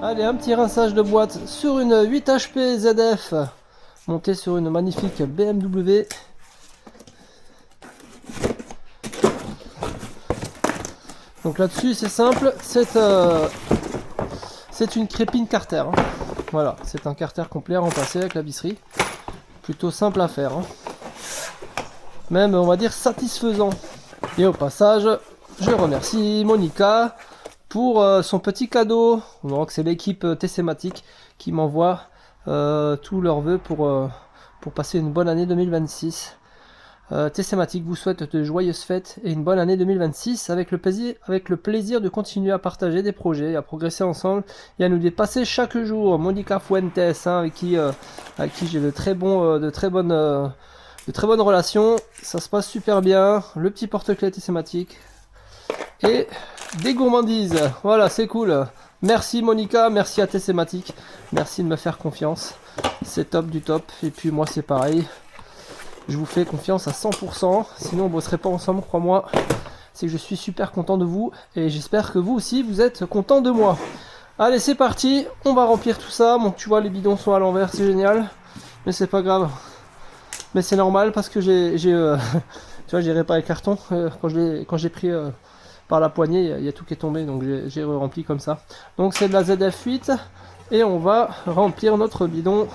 Allez, un petit rinçage de boîte sur une 8 HP ZF montée sur une magnifique BMW. Donc là-dessus, c'est simple, c'est une crépine Carter. Hein. Voilà, c'est un Carter complet à remplacer avec la visserie. Plutôt simple à faire. Hein. Même, on va dire, satisfaisant. Et au passage, je remercie Monica pour son petit cadeau. Donc c'est l'équipe TCmatic qui m'envoie tous leurs vœux pour passer une bonne année 2026. TCmatic vous souhaite de joyeuses fêtes et une bonne année 2026 avec le plaisir de continuer à partager des projets, à progresser ensemble et à nous dépasser chaque jour. Monica Fuentes, hein, avec qui j'ai de très bonnes relations. Ça se passe super bien. Le petit porte-clés TCmatic et des gourmandises. Voilà, c'est cool. Merci Monica, merci à TCmatic. Merci de me faire confiance. C'est top du top. Et puis moi c'est pareil. Je vous fais confiance à 100%, sinon on bosserait pas ensemble, crois-moi. C'est que je suis super content de vous et j'espère que vous aussi vous êtes content de moi. Allez, c'est parti, on va remplir tout ça. Bon, tu vois, les bidons sont à l'envers, c'est génial, mais c'est pas grave. Mais c'est normal parce que tu vois, j'ai réparé le carton quand j'ai pris par la poignée, il y a tout qui est tombé, donc j'ai rempli comme ça. Donc c'est de la ZF8 et on va remplir notre bidon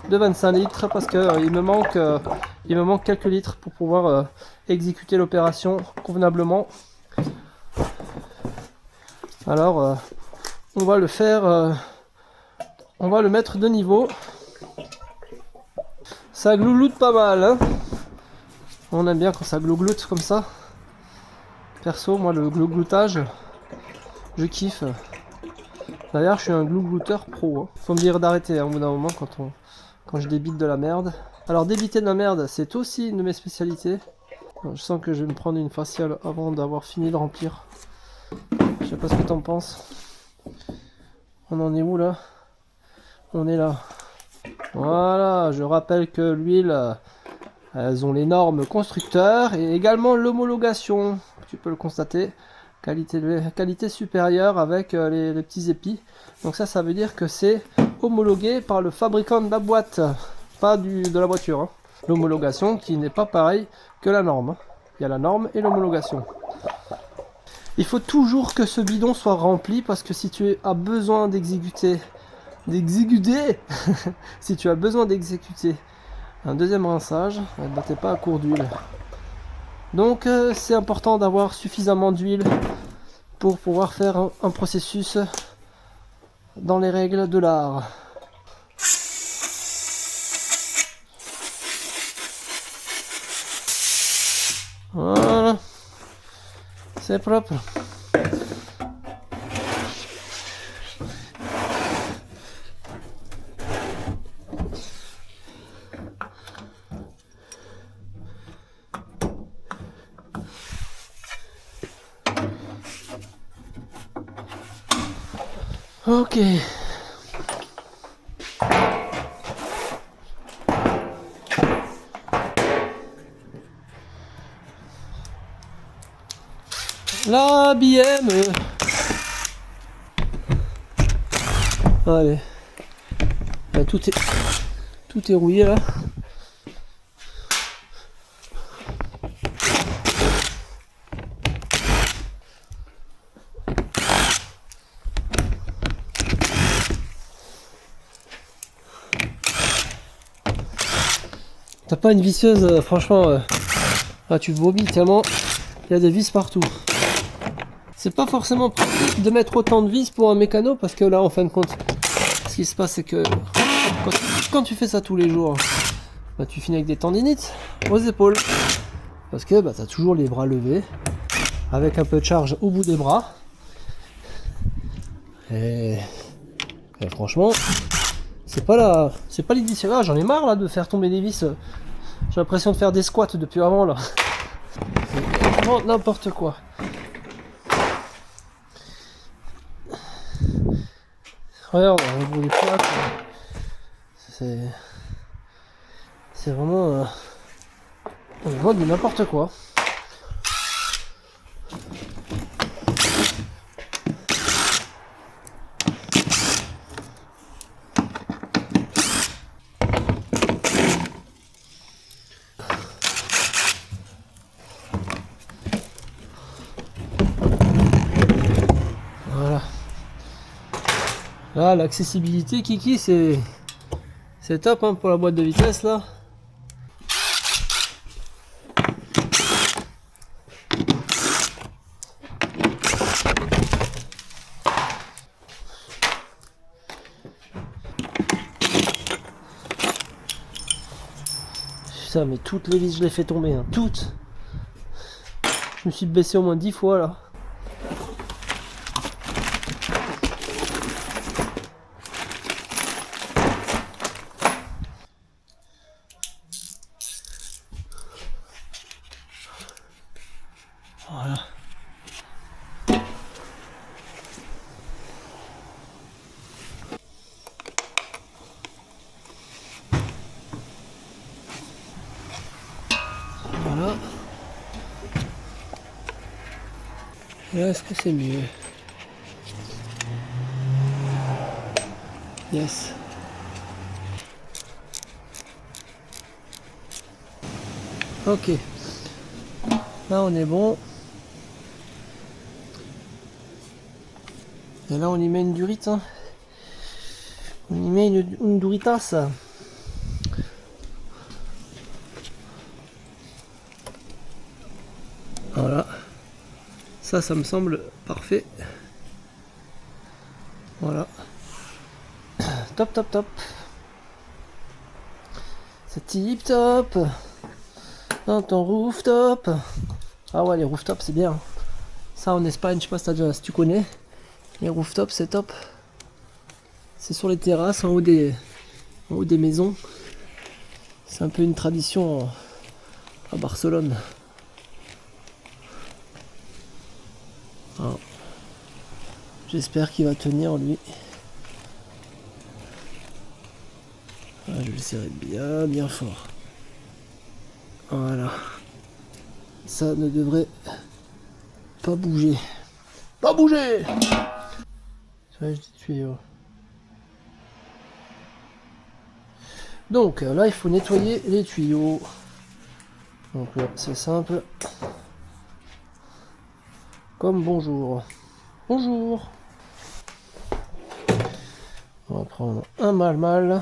de 25 litres parce que il me manque quelques litres pour pouvoir exécuter l'opération convenablement. Alors on va le faire, on va le mettre de niveau. Ça glouloute pas mal, hein. On aime bien quand ça glougloute comme ça. Perso, moi le glougloutage, je kiffe. D'ailleurs, je suis un glouglouteur pro. Hein. Faut me dire d'arrêter hein, au bout d'un moment quand je débite de la merde. Alors débiter de la merde, c'est aussi une de mes spécialités. Je sens que je vais me prendre une faciale avant d'avoir fini de remplir. Je sais pas ce que t'en penses. On en est où là? On est là. Voilà, je rappelle que l'huile, elles ont les normes constructeurs et également l'homologation. Tu peux le constater. Qualité supérieure avec les petits épis. Donc ça veut dire que c'est homologué par le fabricant de la boîte, pas de la voiture. Hein. L'homologation qui n'est pas pareil que la norme. Hein. Il y a la norme et l'homologation. Il faut toujours que ce bidon soit rempli parce que si tu as besoin d'exécuter si tu as besoin d'exécuter un deuxième rinçage, bah, t'es pas à court d'huile. Donc c'est important d'avoir suffisamment d'huile pour pouvoir faire un processus dans les règles de l'art. Voilà, c'est propre. Ok. La BM. Allez. Là, tout est rouillé là. T'as pas une visseuse, franchement, là tu vomis tellement il y a des vis partout. C'est pas forcément pratique de mettre autant de vis pour un mécano parce que là en fin de compte, ce qui se passe c'est que quand tu fais ça tous les jours, bah, tu finis avec des tendinites aux épaules. Parce que bah, t'as toujours les bras levés, avec un peu de charge au bout des bras. Et franchement, c'est pas l'idée. Ah, j'en ai marre là de faire tomber des vis. J'ai l'impression de faire des squats depuis avant là. C'est vraiment n'importe quoi. Regarde, au bout des plaques, c'est vraiment du n'importe quoi. Là, l'accessibilité, Kiki, c'est top hein, pour la boîte de vitesse là. Putain, mais toutes les vis, je les fais tomber, hein, toutes. Je me suis baissé au moins 10 fois là. Voilà. Voilà. Et là, est-ce que c'est mieux? Yes. Ok. Là, on est bon. Et là, on y met une durite. Hein. On y met une duritas. Voilà. Ça me semble parfait. Voilà. Top, top, top. C'est tip top. Dans ton rooftop. Ah ouais, les rooftops, c'est bien. Ça, en Espagne, je sais pas si tu connais. Les rooftops, c'est top. C'est sur les terrasses, en haut des maisons. C'est un peu une tradition à Barcelone. J'espère qu'il va tenir, lui. Ah, je vais le serrer bien, bien fort. Voilà. Ça ne devrait pas bouger. Pas bouger! Ça, je dis tuyau. Donc là, il faut nettoyer les tuyaux. Donc là, c'est simple. Comme bonjour. Bonjour. On va prendre un mal.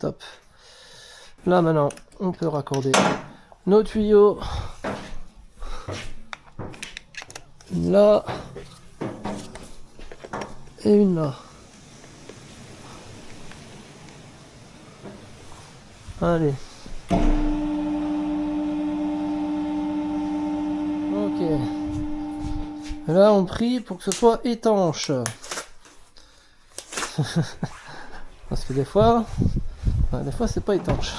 Top. Là maintenant, on peut raccorder nos tuyaux. Une là. Et une là. Allez. Ok. Là, on prie pour que ce soit étanche. Parce que des fois c'est pas étanche.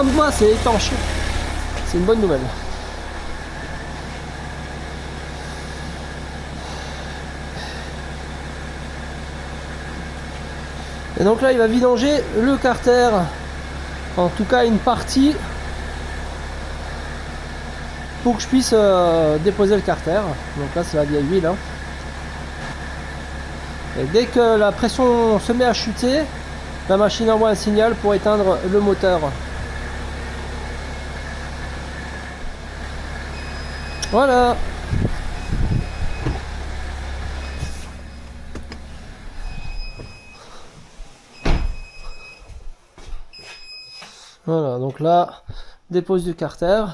Moi, c'est étanche. C'est une bonne nouvelle. Et donc là, il va vidanger le carter. En tout cas, une partie. Pour que je puisse déposer le carter. Donc là, c'est la vieille huile. Hein. Et dès que la pression se met à chuter, la machine envoie un signal pour éteindre le moteur. Voilà. Voilà, donc là, dépose du carter.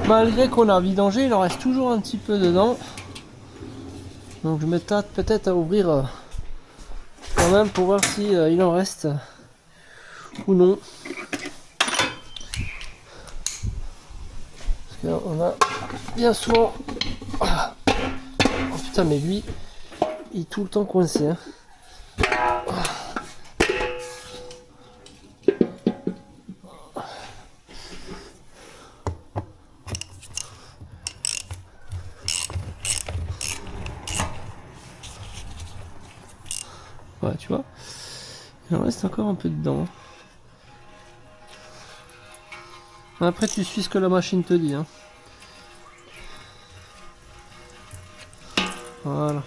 Malgré qu'on a vidangé, il en reste toujours un petit peu dedans. Donc je me tâte peut-être à ouvrir quand même pour voir si il en reste ou non. Parce qu'on a bien souvent... Oh putain, mais lui, il est tout le temps coincé. Hein. Ouais, tu vois. Il en reste encore un peu dedans. Après, tu suis ce que la machine te dit. Hein. Voilà.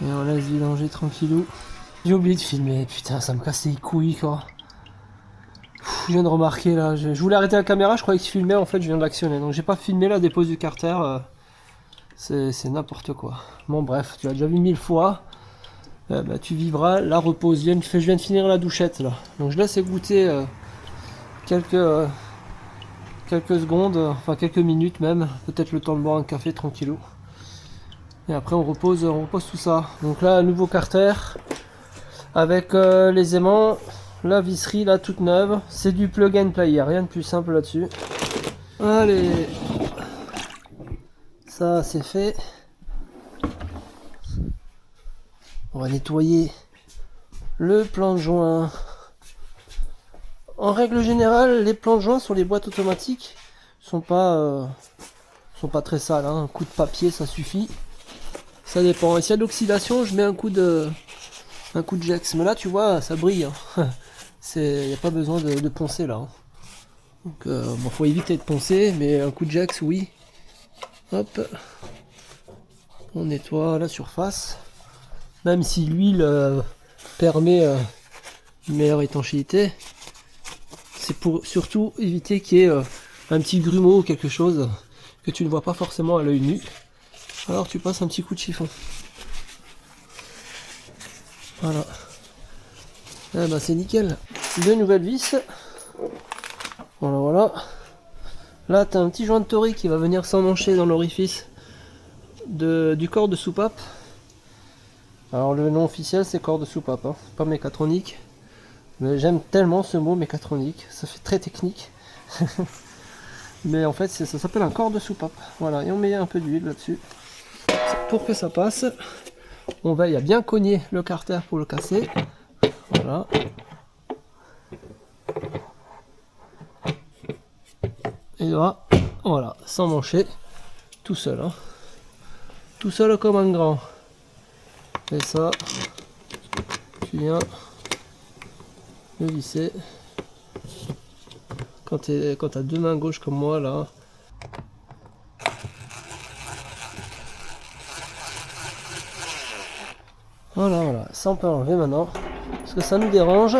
Et on laisse vidanger tranquillou. J'ai oublié de filmer, putain, ça me casse les couilles quoi. Je viens de remarquer là, je voulais arrêter la caméra, je croyais que je filmais, en fait je viens de l'actionner. Donc j'ai pas filmé la dépose du carter, c'est n'importe quoi. Bon bref, tu l'as déjà vu 1000 fois. Bah, tu vivras la repose. Je viens de finir la douchette là. Donc je laisse égoutter quelques, quelques secondes, enfin quelques minutes même. Peut-être le temps de boire un café tranquillou. Et après on repose tout ça. Donc là, un nouveau carter avec les aimants, la visserie là toute neuve. C'est du plug and play, rien de plus simple là-dessus. Allez, ça c'est fait. On va nettoyer le plan de joint. En règle générale, les plans de joint sur les boîtes automatiques sont pas très sales. Hein. Un coup de papier, ça suffit. Ça dépend. Et s'il y a de l'oxydation, je mets un coup de Jex. Mais là, tu vois, ça brille. Hein. Il n'y a pas besoin de poncer là. Hein. Donc, bon, faut éviter de poncer, mais un coup de Jex, oui. Hop. On nettoie la surface. Même si l'huile permet une meilleure étanchéité, c'est pour surtout éviter qu'il y ait un petit grumeau ou quelque chose que tu ne vois pas forcément à l'œil nu. Alors tu passes un petit coup de chiffon. Voilà. Eh ben c'est nickel. Deux nouvelles vis. Voilà, voilà. Là tu as un petit joint de tori qui va venir s'emmancher dans l'orifice du corps de soupape. Alors le nom officiel c'est corps de soupape, hein, pas mécatronique. Mais j'aime tellement ce mot mécatronique, ça fait très technique. Mais en fait ça s'appelle un corps de soupape. Voilà, et on met un peu d'huile là-dessus. Pour que ça passe, on veille à bien cogner le carter pour le casser. Voilà. Et là, voilà, sans mancher, tout seul. Hein. Tout seul comme un grand. Et ça, tu viens le visser. Quand tu as deux mains gauches comme moi là. Voilà, voilà, ça on peut enlever maintenant. Parce que ça nous dérange.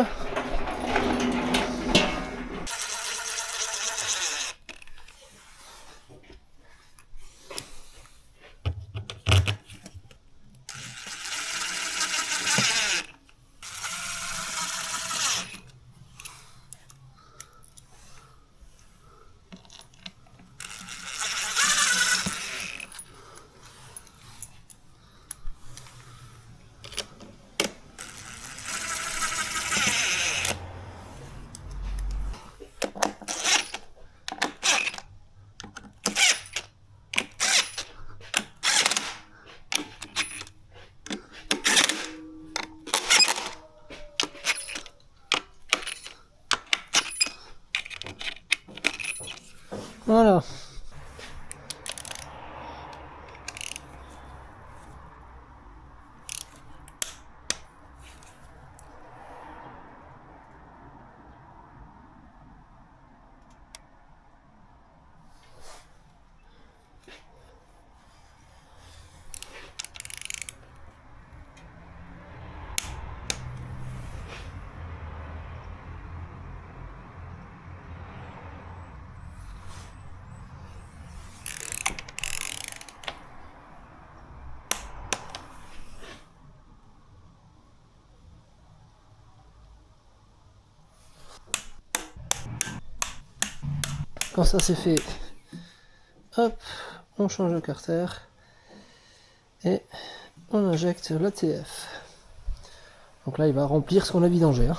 Voilà. Quand ça c'est fait, hop, on change le carter et on injecte l'ATF. Donc là il va remplir ce qu'on a vidangé. Hein.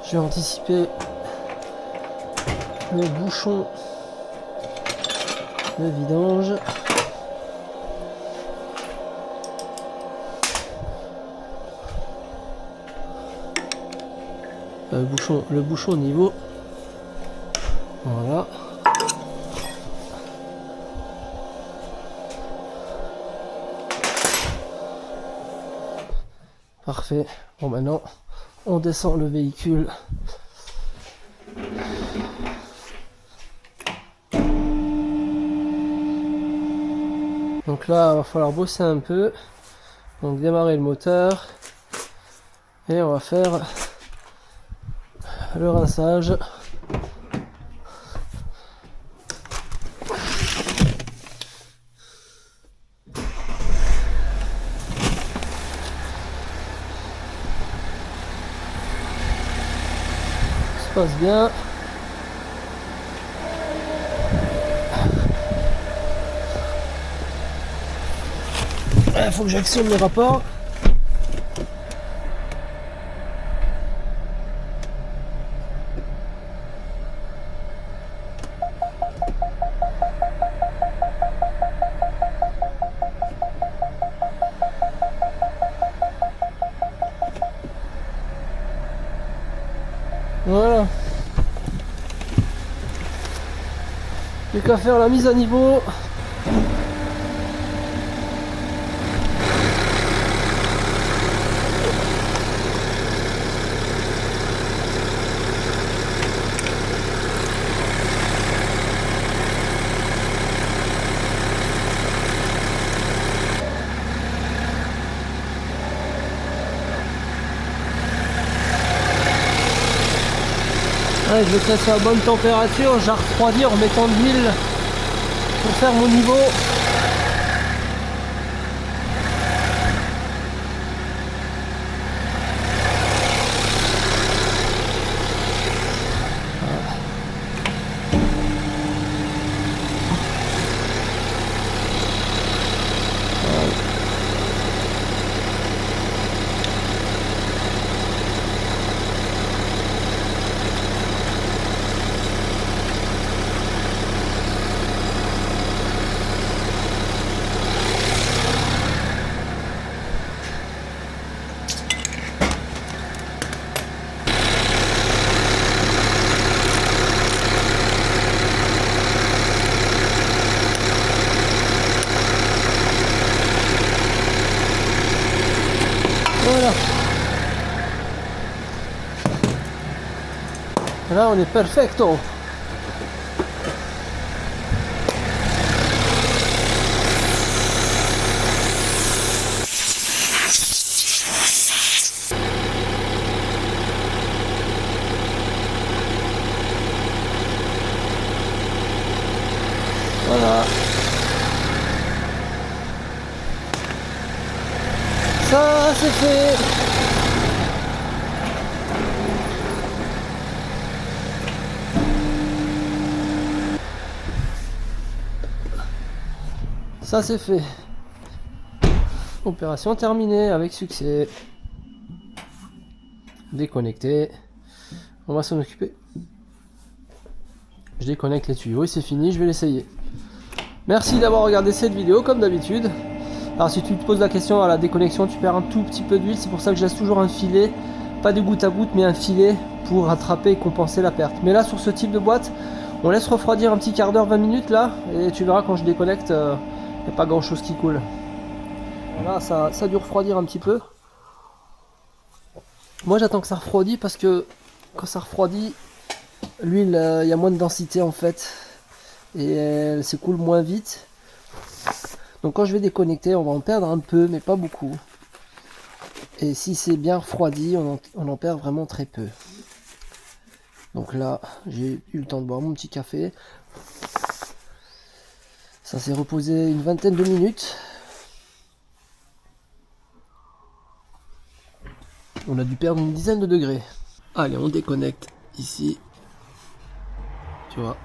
Je vais anticiper le bouchon de vidange. Le bouchon au niveau. Voilà. Parfait. Bon, maintenant, on descend le véhicule. Donc là, il va falloir bosser un peu. Donc démarrer le moteur. Et on va faire le rinçage. Ça se passe bien. Il faut que j'actionne les rapports. Voilà. Plus qu'à faire la mise à niveau. Ouais, je vais laisser à bonne température, j'ai refroidi en mettant de l'huile pour faire mon niveau. Voilà. Là on est perfecto. Voilà. Ça c'est fait. Ça c'est fait. Opération terminée avec succès. Déconnecté. On va s'en occuper. Je déconnecte les tuyaux et c'est fini, je vais l'essayer. Merci d'avoir regardé cette vidéo comme d'habitude. Alors si tu te poses la question à la déconnexion, tu perds un tout petit peu d'huile, c'est pour ça que je laisse toujours un filet, pas de goutte à goutte mais un filet pour rattraper et compenser la perte. Mais là sur ce type de boîte, on laisse refroidir un petit quart d'heure, 20 minutes là, et tu verras quand je déconnecte, il n'y a pas grand chose qui coule. Voilà, ça a dû refroidir un petit peu. Moi j'attends que ça refroidit parce que quand ça refroidit, l'huile, il y a moins de densité en fait, et elle s'écoule moins vite. Donc quand je vais déconnecter, on va en perdre un peu, mais pas beaucoup. Et si c'est bien refroidi, on en perd vraiment très peu. Donc là, j'ai eu le temps de boire mon petit café. Ça s'est reposé une vingtaine de minutes. On a dû perdre une dizaine de degrés. Allez, on déconnecte ici. Tu vois,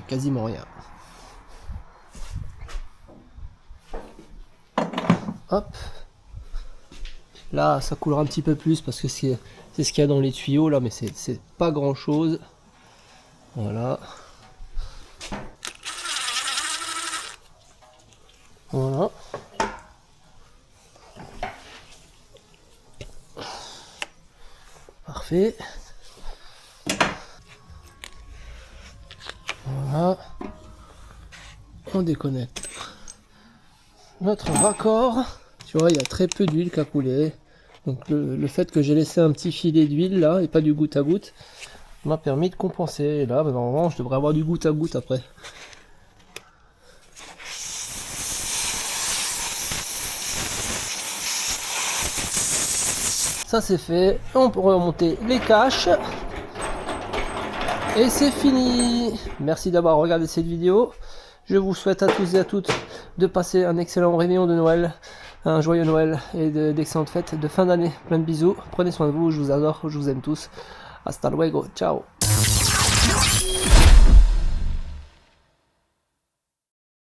quasiment rien. Hop. Là, ça coulera un petit peu plus parce que c'est C'est ce qu'il y a dans les tuyaux là, mais c'est pas grand chose. Voilà. Voilà. Parfait. Voilà. On déconnecte notre raccord. Tu vois, il y a très peu d'huile qui a coulé. Donc le fait que j'ai laissé un petit filet d'huile là et pas du goutte à goutte m'a permis de compenser. Et là, bah, normalement, je devrais avoir du goutte à goutte après. Ça c'est fait. On peut remonter les caches. Et c'est fini. Merci d'avoir regardé cette vidéo. Je vous souhaite à tous et à toutes de passer un excellent réveillon de Noël, un joyeux Noël et d'excellentes fêtes de fin d'année. Plein de bisous. Prenez soin de vous. Je vous adore. Je vous aime tous. Hasta luego. Ciao.